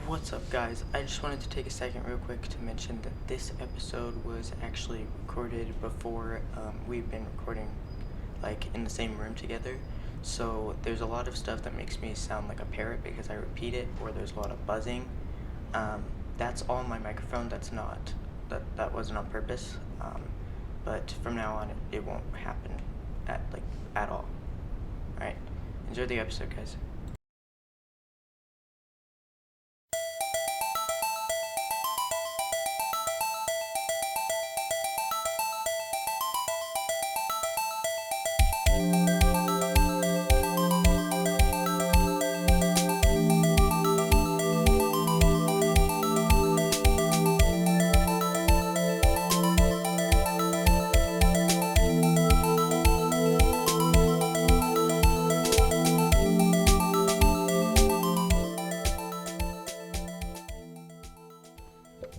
What's up, guys? I just wanted to take a second real quick to mention that this episode was actually recorded before we've been recording like in the same room together. So there's a lot of stuff that makes me sound like a parrot because I repeat it, or there's a lot of buzzing. That's all on my microphone. That wasn't on purpose. But from now on, it won't happen at all. All right, enjoy the episode, guys.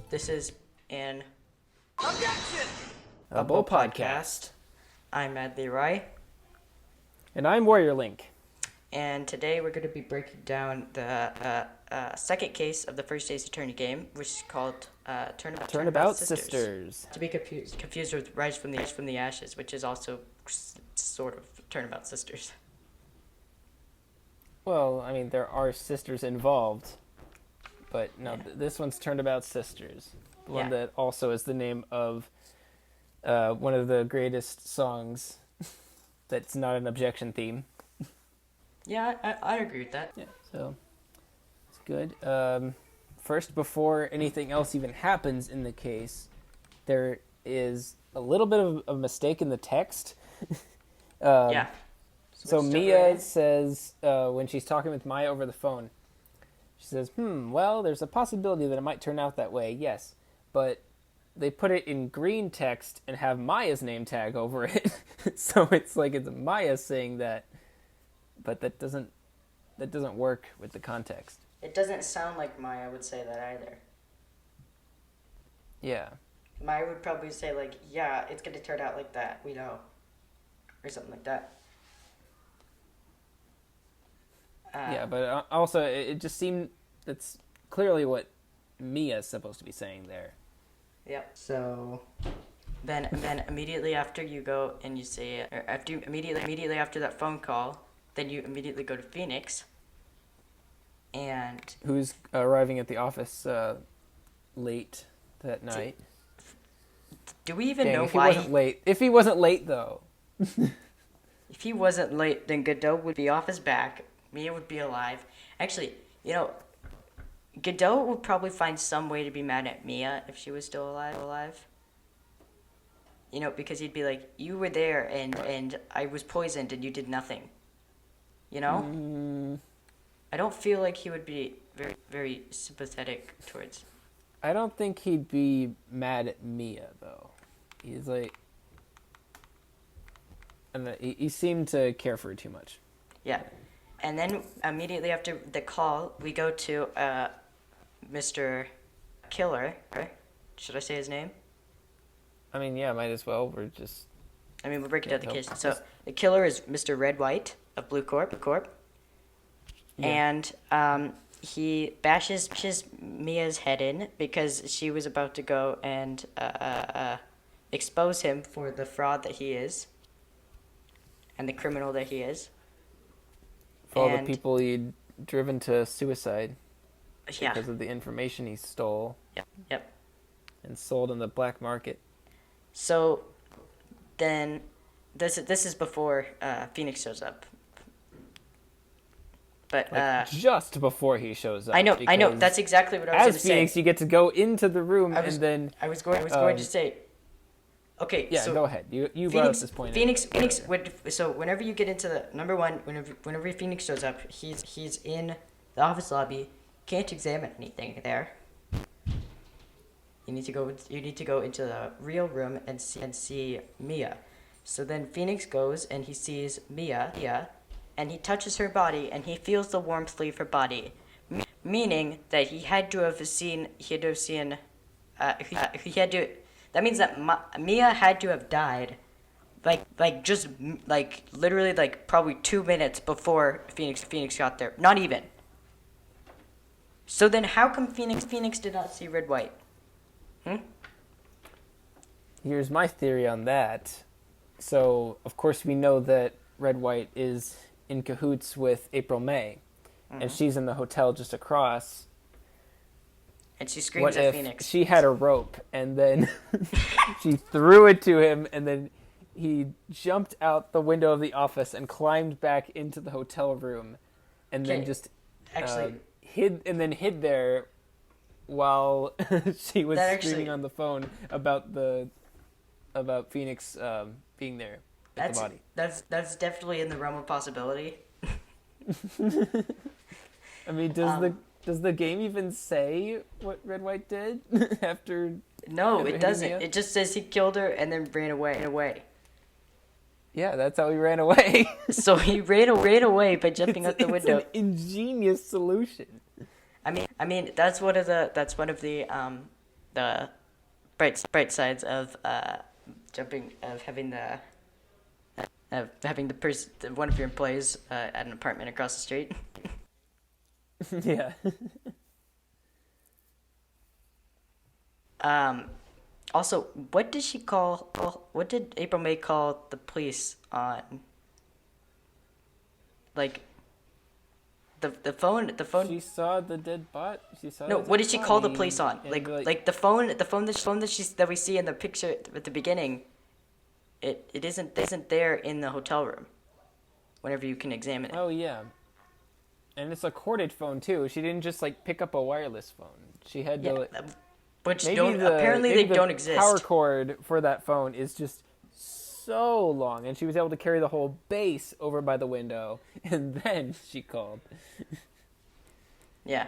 This is an Objectionable podcast. I'm Matt Leroy, And I'm Warrior Link. and today we're going to be breaking down the second case of the first Ace Attorney game, which is called Turnabout Sisters. To be confused with Rise from the Ashes, which is also sort of Turnabout Sisters. Well, I mean, there are sisters involved, but no, Yeah. this one's Turnabout Sisters. The one Yeah. that also is the name of one of the greatest songs that's not an objection theme. Yeah, I agree with that. Yeah, so it's good. First, before anything else even happens in the case, there is a little bit of a mistake in the text. Yeah. So let's jump Mia right in. says, when she's talking with Maya over the phone, she says, well, there's a possibility that it might turn out that way, yes. But they put it in green text and have Maya's name tag over it. So it's like it's Maya saying that, but that doesn't work with the context. It doesn't sound like Maya would say that either. Yeah. Maya would probably say, like, yeah, it's going to turn out like that, we know. Or something like that. Yeah, but also it just seemed that's clearly what Mia's supposed to be saying there. Yep. So then immediately after you go and you say it, or after you, immediately after that phone call, then you immediately go to Phoenix. And Who's arriving at the office late that night? do we even Dang, know if he why wasn't late. If he wasn't late though. If he wasn't late, then Godot would be off his back. Mia would be alive. Actually, Godot would probably find some way to be mad at Mia if she was still alive. Because he'd be like, you were there and I was poisoned and you did nothing. I don't feel like he would be very, very sympathetic towards. I don't think he'd be mad at Mia though. He's like, and he seemed to care for her too much. Yeah. And then immediately after the call, we go to Mr. Killer. Should I say his name? I mean, yeah, might as well. We're breaking down the no, case. So the killer is Mr. Red White of Blue Corp. Yeah. And he bashes Mia's head in because she was about to go and expose him for the fraud that he is and the criminal that he is. For all the people he'd driven to suicide Yeah. because of the information he stole Yep. and sold in the black market. So then this is before Phoenix shows up. But Just before he shows up. I know. because That's exactly what I was going As to Phoenix, say. you get to go into the room and then. I was going to say. Okay. Yeah, so go ahead. You brought up this point. Phoenix would. So whenever you get into the number one, whenever Phoenix shows up, he's in the office lobby. Can't examine anything there. You need to go into the real room and see Mia. So then Phoenix goes and he sees Mia, and he touches her body and he feels the warmth leave her body, meaning that he had to have seen. That means that Mia had to have died, literally probably 2 minutes before Phoenix got there. Not even. So then how come Phoenix did not see Red White? Here's my theory on that. So, of course, we know that Red White is in cahoots with April May, and she's in the hotel just across. And she screams What at if Phoenix. she had a rope, and then she threw it to him, and then he jumped out the window of the office and climbed back into the hotel room, and then just hid there while she was screaming on the phone about Phoenix being there with the body. That's definitely in the realm of possibility. I mean, does the game even say what Red White did after? No, it doesn't. It just says he killed her and then ran away. Yeah, that's how he ran away. So he ran away by jumping out the window. It's an ingenious solution. I mean that's one of the bright sides of having one of your employees at an apartment across the street. Yeah. Also, what did April May call the police on? Like, the phone. She saw the dead bot. No, what did she call the police on? Like the phone that we see in the picture at the beginning. It isn't there in the hotel room. Whenever you can examine it. Oh yeah. And it's a corded phone too. She didn't just pick up a wireless phone. She had to. Which apparently they don't exist. Power cord for that phone is just so long, and she was able to carry the whole base over by the window, and then she called. Yeah.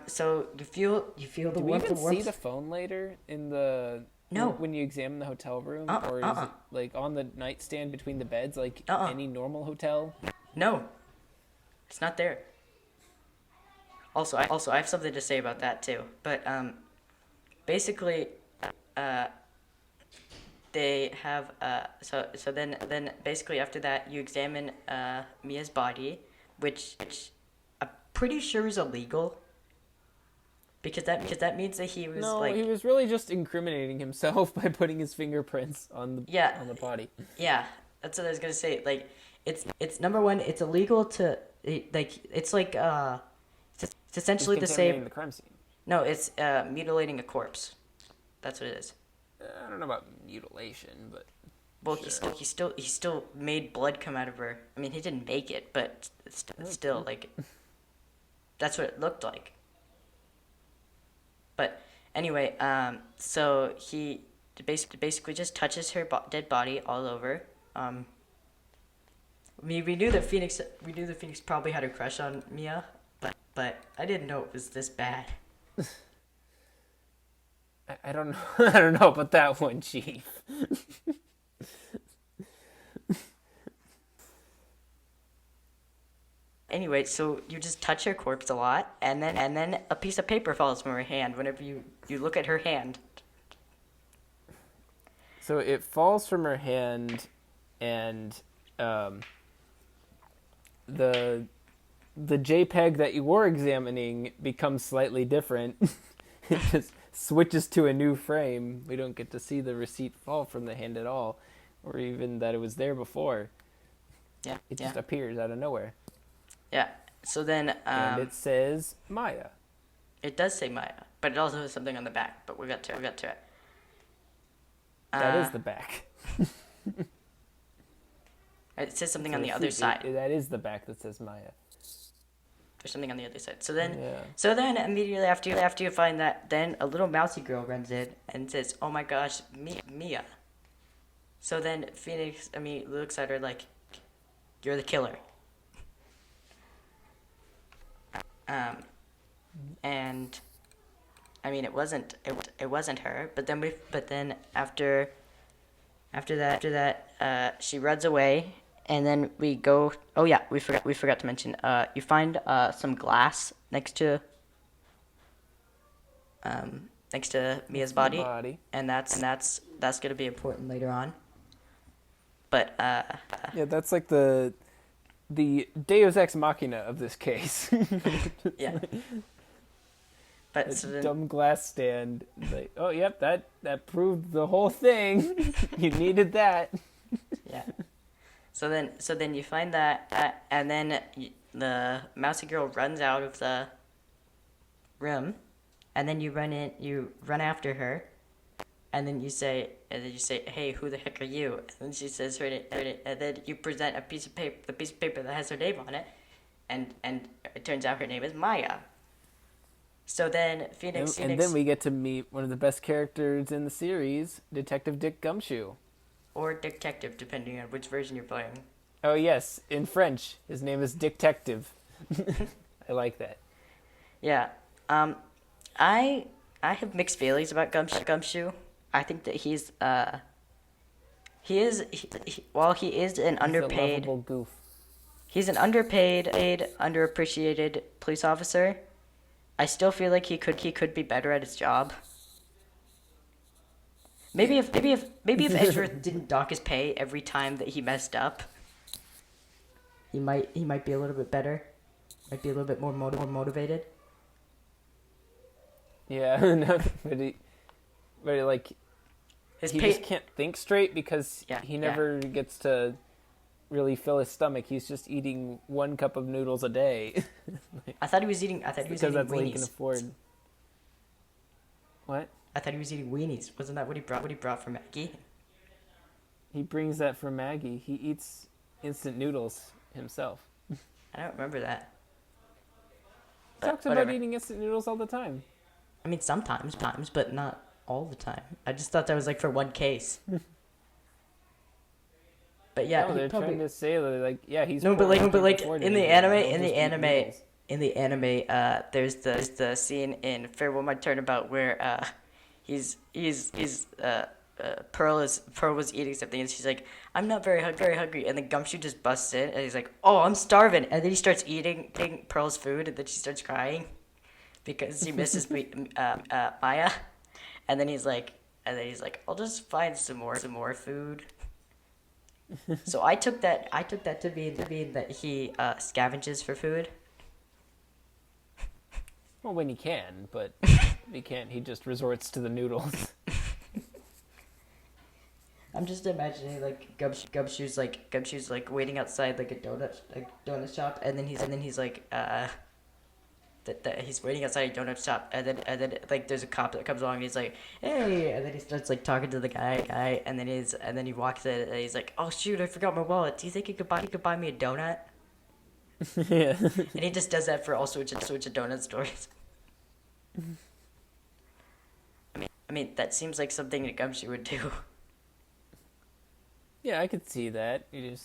So you feel the. Do we even see the phone later in the? No. When you examine the hotel room, or is it on the nightstand between the beds, any normal hotel? No. It's not there. Also, I have something to say about that too. But basically, they have so then basically after that you examine Mia's body, which I'm pretty sure is illegal. Because that means that he was he was really just incriminating himself by putting his fingerprints on the body. Yeah, that's what I was gonna say. It's number one. It's illegal to it's essentially the same. The crime scene. No, it's mutilating a corpse. That's what it is. I don't know about mutilation, but well, sure. he still made blood come out of her. I mean, he didn't make it, but it's still that's what it looked like. But anyway, so he basically just touches her dead body all over. I mean, we knew that Phoenix probably had a crush on Mia, but I didn't know it was this bad. I don't know. I don't know about that one, Chief. Anyway, so you just touch her corpse a lot, and then a piece of paper falls from her hand whenever you look at her hand. So it falls from her hand, and the JPEG that you were examining becomes slightly different. It just switches to a new frame. We don't get to see the receipt fall from the hand at all, or even that it was there before. Yeah, it just appears out of nowhere. Yeah. So then, and it says Maya. It does say Maya, but it also has something on the back. But we got to it. That is the back. It says something on the other side. That is the back that says Maya. There's something on the other side. So then immediately after you find that, then a little mousy girl runs in and says, "Oh my gosh, Mia." So then Phoenix, looks at her like, "You're the killer." And I mean, it wasn't her. But then after that, she runs away, and then we go. Oh yeah, we forgot to mention. You find some glass next to Mia's body, and that's gonna be important later on. But yeah, that's like the the Deus Ex Machina of this case. Yeah. But so then, Dumb glass stand. Like, oh, yep, that proved the whole thing. You needed that. yeah. So then you find that, and then the mousy girl runs out of the room, and then you run after her, and then you say, hey, who the heck are you? And then she says her name, and then you present the piece of paper that has her name on it, and it turns out her name is Maya. So then Phoenix, And then we get to meet one of the best characters in the series, Detective Dick Gumshoe. or Detective, depending on which version you're playing. Oh yes, in French, his name is Detective. I like that. Yeah. I have mixed feelings about Gumshoe. I think that while he is an He's a underpaid, lovable goof. he's an underpaid, underappreciated police officer. I still feel like he could be better at his job. Maybe if Ezra didn't dock his pay every time that he messed up, he might be a little bit better. Might be a little bit more motivated. Yeah, no, but like His he pay. just can't think straight because Yeah, he never gets to really fill his stomach. He's just eating 1 cup of noodles a day. I thought he was eating Because that's all he can weenies. afford. What? I thought he was eating weenies. Wasn't that what he brought for Maggie? He brings that for Maggie. He eats instant noodles himself. I don't remember that. He talks whatever. about eating instant noodles all the time. I mean, sometimes, but not all the time. I just thought that was like for one case. But yeah, No, he they're probably... trying to say that, like, yeah, he's No, but poor, he like can't afford in the anything. anime, He'll just eat noodles. there's the scene in Farewell My Turnabout where Pearl was eating something and she's like, I'm not very hungry, and then Gumshoe just busts in and he's like, oh, I'm starving, and then he starts eating Pearl's food, and then she starts crying because she misses Maya, and then he's like, I'll just find some more food. So I took that to mean that he scavenges for food. Well, when he can, but if he can't, he just resorts to the noodles. I'm just imagining like Gumshoe's like waiting outside like a donut shop, and then he's like that he's waiting outside a donut shop, and then like there's a cop that comes along and he's like, hey, and then he starts like talking to the guy, and then he walks in and he's like, oh shoot, I forgot my wallet. Do you think you could buy me a donut? Yeah. And he just does that for all sorts of donut stores. I mean that seems like something that Gumshoe would do. Yeah, I could see that. He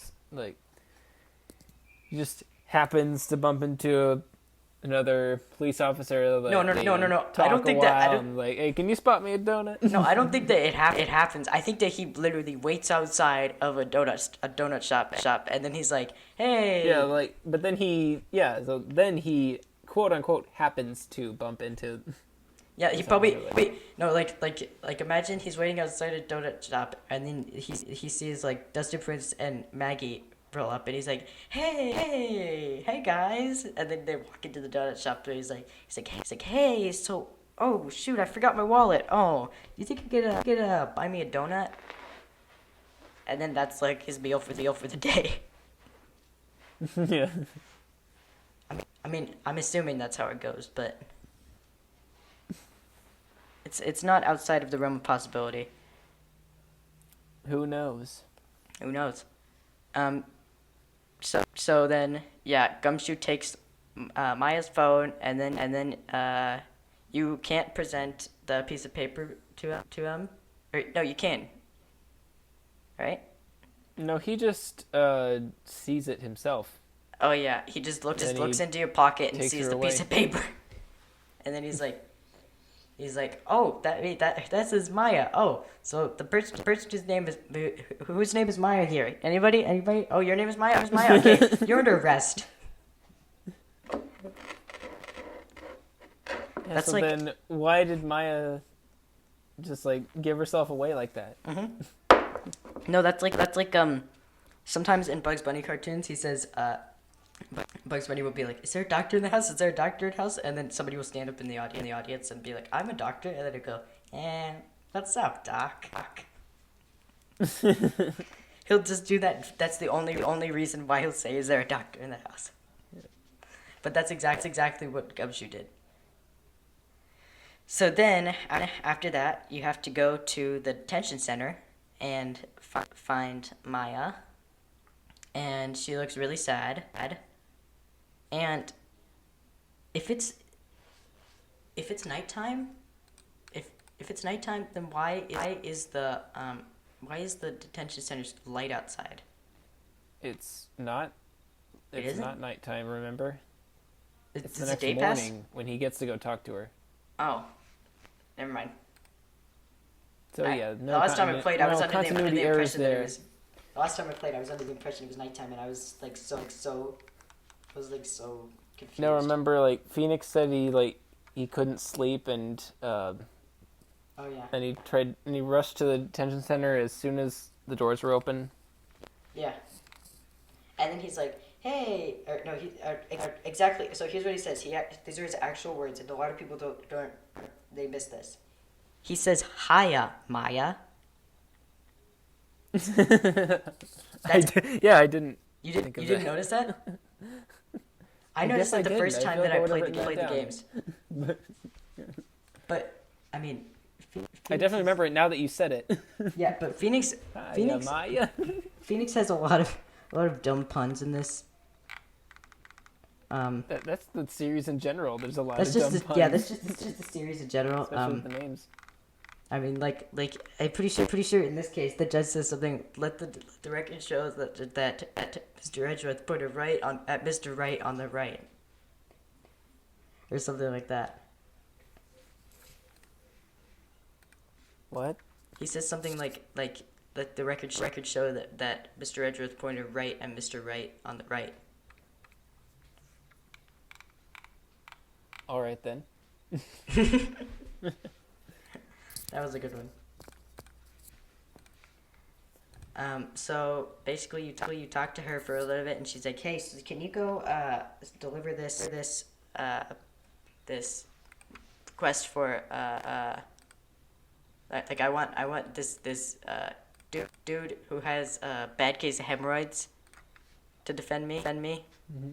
just happens to bump into another police officer. Like, No. I don't think that. Like, hey, can you spot me a donut? No, I don't think that it happens. I think that he literally waits outside of a donut shop, and then he's like, "Hey." Yeah, like, but then he quote unquote happens to bump into. Yeah, he probably like imagine he's waiting outside a donut shop, and then he sees like Dusty Prince and Maggie roll up, and he's like, hey guys, and then they walk into the donut shop, and he's like, hey, so, oh shoot, I forgot my wallet. Oh, you think you could buy me a donut? And then that's like his meal for the day. Yeah. I mean, I'm assuming that's how it goes, but it's not outside of the realm of possibility. Who knows? Who knows? So then, yeah, Gumshoe takes Maya's phone, and then you can't present the piece of paper to him. Or no, you can. Right? No, he just sees it himself. Oh yeah, he just looks into your pocket and sees the piece of paper, and then he's like, oh, that says Maya. Oh, so the person's name is whose name is Maya here? Anybody? Oh, your name is Maya. Who's Maya? Okay, you're under arrest. Yeah, That's so like- then why did Maya just like give herself away like that? No, that's like sometimes in Bugs Bunny cartoons he says Bugs Bunny will be like, "Is there a doctor in the house? Is there a doctor in the house?" And then somebody will stand up in the audience and be like, "I'm a doctor," and then he'll go, "What's up, Doc?" He'll just do that. That's the only reason why he'll say, "Is there a doctor in the house?" But that's exactly what Gumshoe did. So then, after that, you have to go to the detention center and find Maya. And she looks really sad. And if it's nighttime, if it's nighttime, then why is the detention center's light outside? It's not. It It's isn't? not nighttime. Remember? It's the Is it next day pass? morning when he gets to go talk to her. Oh, never mind. So yeah, The last time I played, I was under the continuity errors impression that it there. was. The last time I played, I was under the impression it was nighttime, and I was so confused. No, remember, like Phoenix said he couldn't sleep, and Oh yeah. and he rushed to the detention center as soon as the doors were open. Yeah. And then he's like, "Hey," or no, exactly. So here's what he says. These are his actual words, and a lot of people don't they miss this. He says, "Hiya, Maya." I didn't. You think didn't of didn't that. notice that? I I noticed guess that I the first didn't. I time feel that I like I played would've the written games. But But I mean, I definitely remember it now that you said it. Yeah, but Phoenix Yeah, Maya. Phoenix has a lot of dumb puns in this. That's the series in general. There's a lot That's of just dumb the, puns. yeah, that's just the series in general. Especially with the names. I mean, like I'm pretty sure in this case the judge says something. Let the record show that Mr. Edgeworth put it right at Mr. Right on the right, or something like that. What? He says something like let the record show that Mr. Edgeworth pointed right at Mr. Right on the right. All right then. That was a good one. So basically, you talk to her for a little bit, and she's like, "Hey, so can you go deliver this request for like I want this dude who has a bad case of hemorrhoids to defend me." Mm-hmm.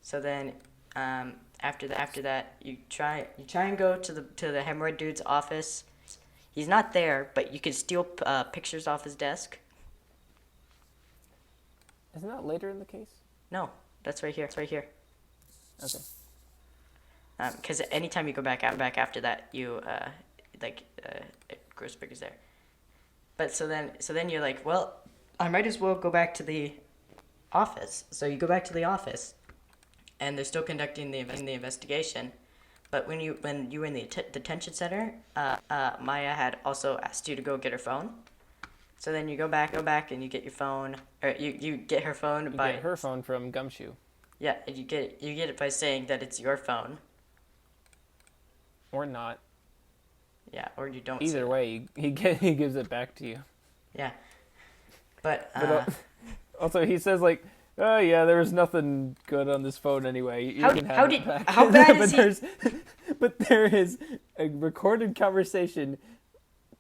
So then, after that, you try and go to the hemorrhoid dude's office. He's not there, but you can steal pictures off his desk. Isn't that later in the case? No, that's right here. It's right here. Okay. Because anytime you go back after that, you Grossberg is there. But so then you're like, well, I might as well go back to the office. So you go back to the office, and they're still conducting the investigation. But when you were in the detention center, Maya had also asked you to go get her phone. So then you go back and you get your phone, or you get her phone You by get her phone from Gumshoe. Yeah, and you get it by saying that it's your phone. Or not. Yeah, or you don't. say Either that. way, he gives it back to you. Yeah, but Also, he says like, "Oh yeah, there was nothing good on this phone anyway. You can have it back." how bad is But there is a recorded conversation,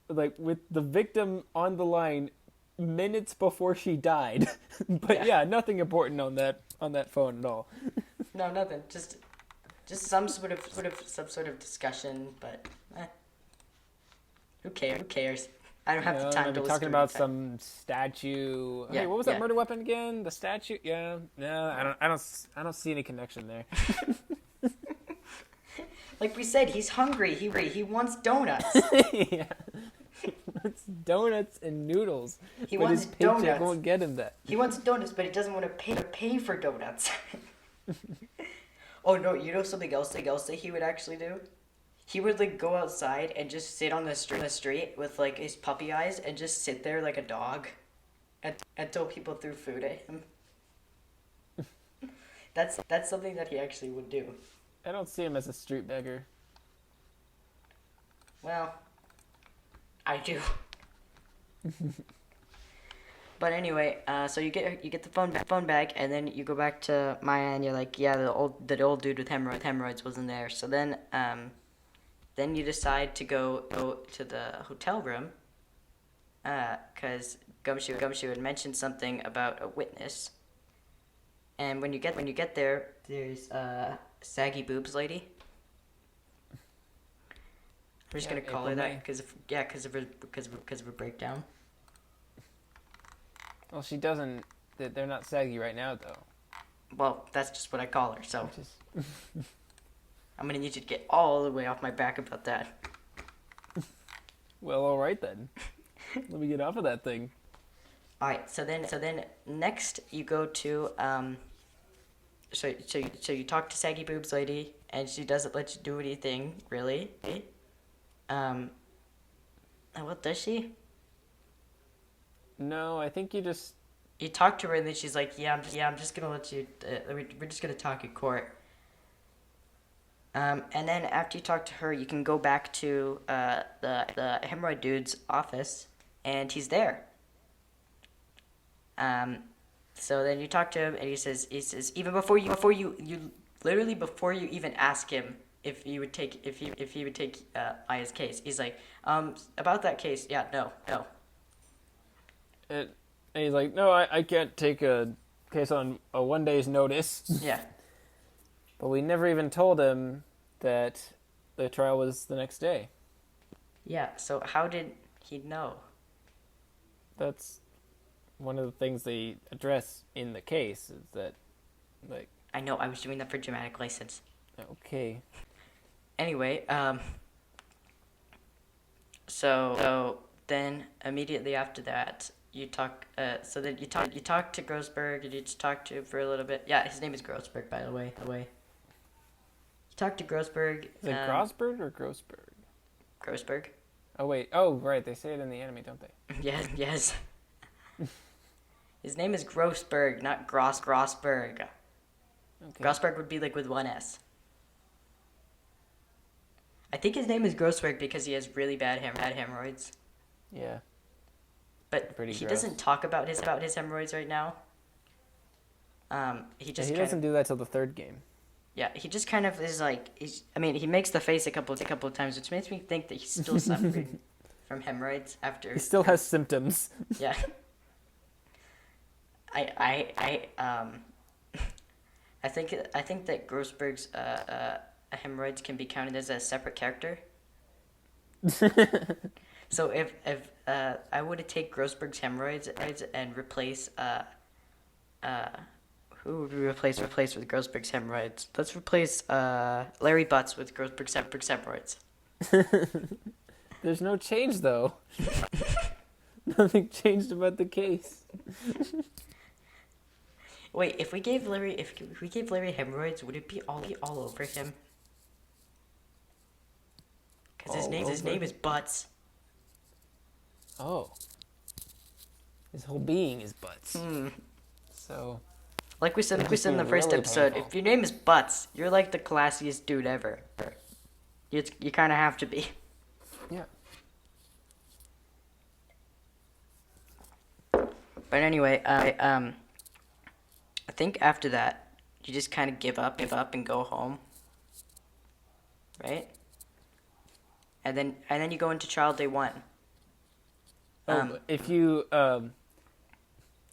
like with the victim on the line, minutes before she died. But yeah, nothing important on that phone at all. No, nothing. Just some sort of discussion, but who cares? I don't have the time to listen talking to about it. some statue. Yeah, Hey, what was yeah. that murder weapon again? The statue? Yeah. No, I don't see any connection there. Like we said, he's hungry. He wants donuts. Yeah. It's donuts and noodles. He but wants his paycheck donuts. won't get him that. He wants donuts, but he doesn't want to pay for donuts. Oh no! You know something else that he would actually do? He would like go outside and just sit on the street with like his puppy eyes and just sit there like a dog, until people threw food at him. That's something that he actually would do. I don't see him as a street beggar. Well, I do. But anyway, so you get the phone back, and then you go back to Maya, and you're like, yeah, the old dude with hemorrhoids wasn't there. So then you decide to go to the hotel room, cause Gumshoe had mentioned something about a witness. And when you get there, there's saggy boobs lady. I'm just Yeah, gonna call her April that May. because of her breakdown. Well, she doesn't. They're not saggy right now, though. Well, that's just what I call her. So Which is I'm gonna need you to get all the way off my back about that. well, all right then. Let me get off of that thing. All right. So then next you go to So you talk to saggy boobs lady, and she doesn't let you do anything really. What does she? No, I think you just. You talk to her, and then she's like, I'm just gonna let you. We're just gonna talk in court. And then after you talk to her, you can go back to the hemorrhoid dude's office, and he's there. So then you talk to him, and he says even before you literally before you even ask him if he would take Aya's case, he's like, about that case, yeah, no. And he's like, no, I can't take a case on a 1 day's notice. Yeah. But we never even told him that the trial was the next day. Yeah. So how did he know? That's one of the things they address in the case is that, like, I know, I was doing that for dramatic license. okay. Anyway, so then immediately after that, you talk. So then you talk to Grossberg, and you just talk to him for a little bit. Yeah, his name is Grossberg, by the way. You talk to Grossberg. Is it Grosberg or Grossberg? Grossberg. Oh, wait. Oh, right. They say it in the anime, don't they? Yes. His name is Grossberg, not Grossberg. Okay. Grossberg would be like with one S. I think his name is Grossberg because he has really bad hemorrhoids. Yeah. But Pretty he gross. doesn't talk about his hemorrhoids right now. He just he doesn't do that till the third game. Yeah, he just kind of is like he makes the face a couple of times, which makes me think that he's still suffering from hemorrhoids after. He still has symptoms. Yeah. I think that Grossberg's hemorrhoids can be counted as a separate character. So if I were to take Grossberg's hemorrhoids and replace who would we replace with Grossberg's hemorrhoids? Let's replace Larry Butts with Grossberg's hemorrhoids. There's no change, though. Nothing changed about the case. Wait, if we gave Larry hemorrhoids, would it be all over him? Because his name is Butts. Oh. His whole being is butts. So. Like we said in the first really episode, painful. if your name is Butts, you're like the classiest dude ever. You kind of have to be. Yeah. But anyway, I think after that, you just kind of give up and go home. Right? And then you go into trial day 1. If you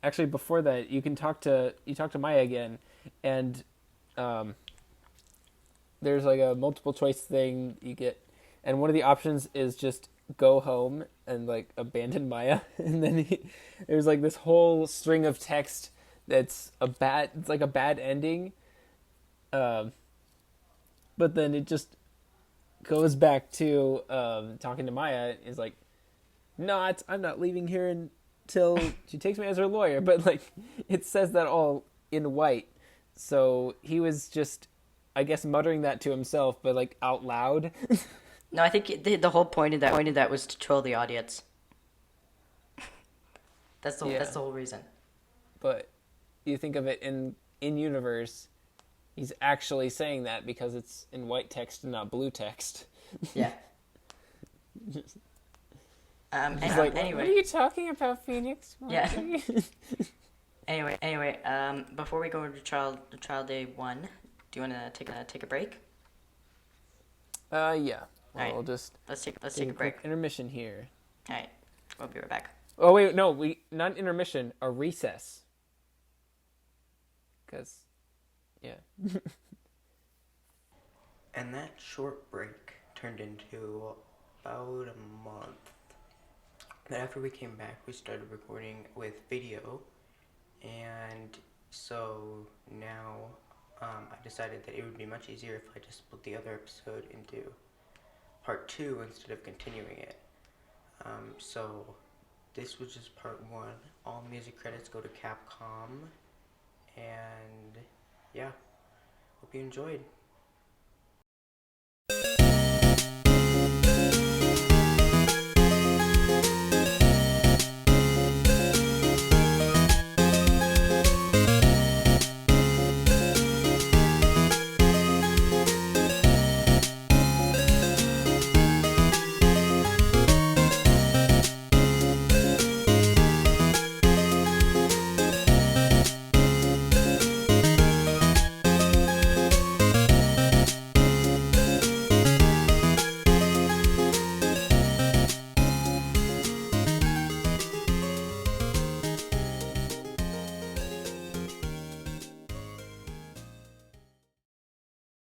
actually before that, you talk to Maya again, and there's like a multiple choice thing you get, and one of the options is just go home and like abandon Maya, and then there's like this whole string of text that's it's like a bad ending, but then it just goes back to talking to Maya. Is like, no, I'm not leaving here until she takes me as her lawyer. But like, it says that all in white, so he was just, I guess, muttering that to himself, but like out loud. No, I think the whole point of that was to troll the audience. That's the whole reason. But you think of it in universe, he's actually saying that because it's in white text and not blue text. Yeah. He's like, what are Anyway, you talking about, Phoenix? What Yeah. are you-" anyway, before we go into trial day 1, do you want to take a break? Yeah. Well, Alright. we'll just Let's take take a break. quick intermission here. All right, we'll be right back. Oh wait, no, not intermission, a recess. Cause, yeah. And that short break turned into about a month. But after we came back, we started recording with video, and so now I decided that it would be much easier if I just split the other episode into part 2 instead of continuing it. So this was just part 1. All music credits go to Capcom, and yeah, hope you enjoyed.